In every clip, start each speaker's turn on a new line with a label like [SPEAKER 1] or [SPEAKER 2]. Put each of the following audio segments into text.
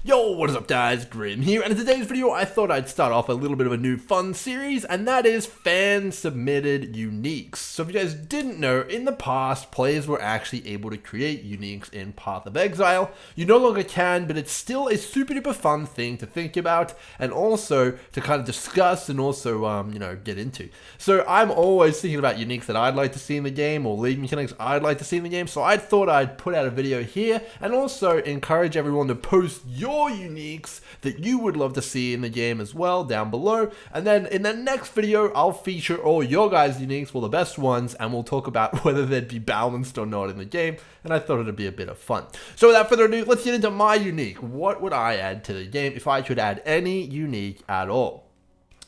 [SPEAKER 1] Yo, what is up guys, Grim here, and in today's video I thought I'd start off a little bit of a new fun series, and that is fan-submitted uniques. So if you guys didn't know, in the past, players were actually able to create uniques in Path of Exile. You no longer can, but it's still a super duper fun thing to think about, and also to kind of discuss and also, get into. So I'm always thinking about uniques that I'd like to see in the game, or league mechanics I'd like to see in the game, so I thought I'd put out a video here, and also encourage everyone to post your uniques that you would love to see in the game as well down below, and then in the next video I'll feature all your guys' uniques, well the best ones, and we'll talk about whether they'd be balanced or not in the game, and I thought it'd be a bit of fun. So without further ado, let's get into my unique. What would I add to the game if I could add any unique at all?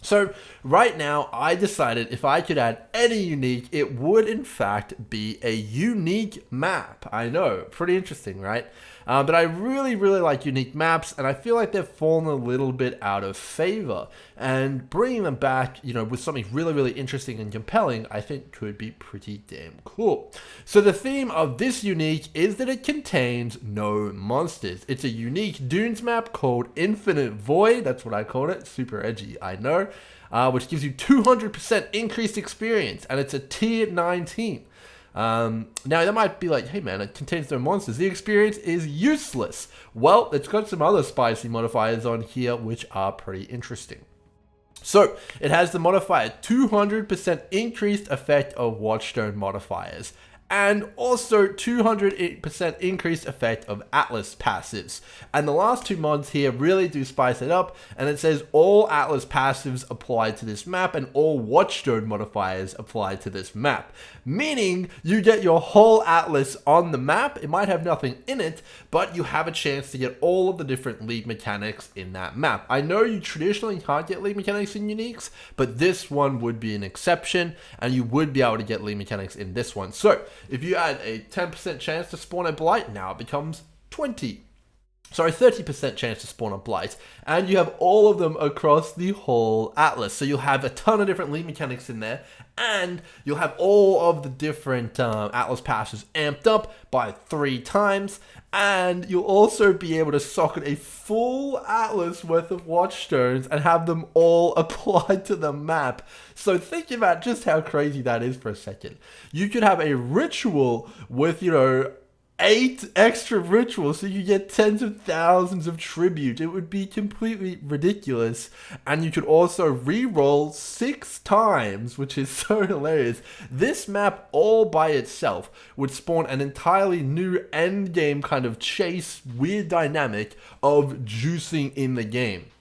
[SPEAKER 1] So right now I decided if I could add any unique, it would in fact be a unique map. I know, pretty interesting, right? But I really like unique maps, and I feel like they've fallen a little bit out of favor, and bringing them back, with something really interesting and compelling, I think could be pretty damn cool. So the theme of this unique is that it contains no monsters. It's a unique Dunes map called Infinite Void. That's what I called it. Super edgy, I know. Which gives you 200% increased experience, and it's a tier 19. Now that might be like, hey man, it contains no monsters. The experience is useless. Well, it's got some other spicy modifiers on here which are pretty interesting. So it has the modifier 200% increased effect of Watchstone modifiers, and also 200% increased effect of Atlas passives. And the last two mods here really do spice it up, and it says all Atlas passives apply to this map and all Watchstone modifiers apply to this map. Meaning you get your whole Atlas on the map. It might have nothing in it, but you have a chance to get all of the different league mechanics in that map. I know you traditionally can't get league mechanics in uniques, but this one would be an exception, and you would be able to get league mechanics in this one. So if you add a 10% chance to spawn a Blight, now it becomes 30% chance to spawn a Blight, and you have all of them across the whole Atlas. So you'll have a ton of different league mechanics in there, and you'll have all of the different Atlas passes amped up by 3 times, and you'll also be able to socket a full Atlas worth of Watchstones and have them all applied to the map. So think about just how crazy that is for a second. You could have a ritual with, 8 extra rituals, so you get tens of thousands of tribute. It would be completely ridiculous. And you could also re-roll 6 times, which is so hilarious. This map all by itself would spawn an entirely new endgame kind of chase, weird dynamic of juicing in the game.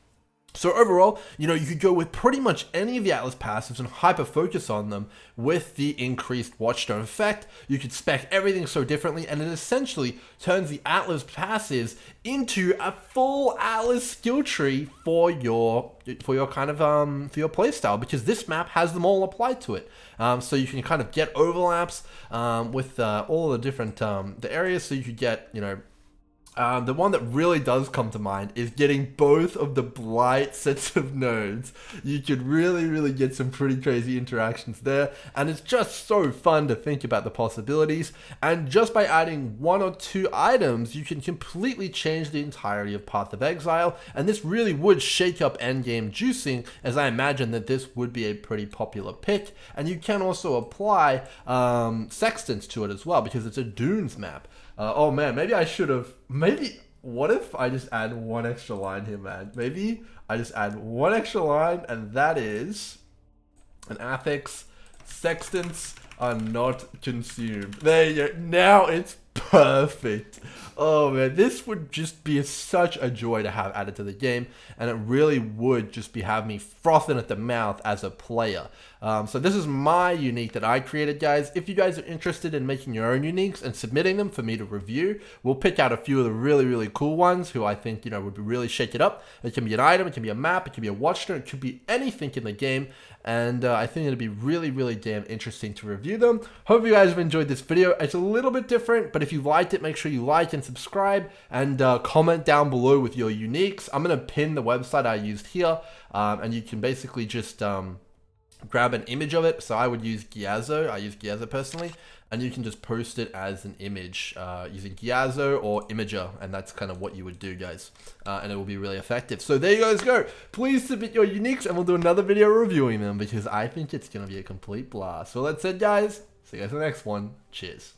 [SPEAKER 1] So overall, you could go with pretty much any of the Atlas passives and hyper focus on them with the increased Watchstone effect. You could spec everything so differently, and it essentially turns the Atlas passives into a full Atlas skill tree for your kind of for your playstyle, because this map has them all applied to it. So you can kind of get overlaps with all the different the areas. So you could get the one that really does come to mind is getting both of the Blight sets of nodes. You could really get some pretty crazy interactions there, and it's just so fun to think about the possibilities. And just by adding 1 or 2 items, you can completely change the entirety of Path of Exile, and this really would shake up endgame juicing, as I imagine that this would be a pretty popular pick. And you can also apply sextants to it as well, because it's a Dunes map. Oh man, what if I just add 1 extra line here, man? Maybe I just add 1 extra line, and that is an affix, sextants are not consumed. There you go, now it's perfect. Oh man, this would just be such a joy to have added to the game, and it really would just have me frothing at the mouth as a player. So this is my unique that I created, guys. If you guys are interested in making your own uniques and submitting them for me to review, we'll pick out a few of the really cool ones who I think would really shake it up. It can be an item, it can be a map, it can be a watchstone, it could be anything in the game, and I think it'd be really damn interesting to review them. Hope you guys have enjoyed this video. It's a little bit different, but if you liked it, make sure you like and subscribe, and comment down below with your uniques. I'm gonna pin the website I used here, and you can basically just grab an image of it. So I would use Giazzo. I use Giazzo personally, and you can just post it as an image using Giazzo or Imager, and that's kind of what you would do, guys, and it will be really effective. So there you guys go. Please submit your uniques, and we'll do another video reviewing them because I think it's going to be a complete blast. So that's it, guys. See you guys in the next one. Cheers.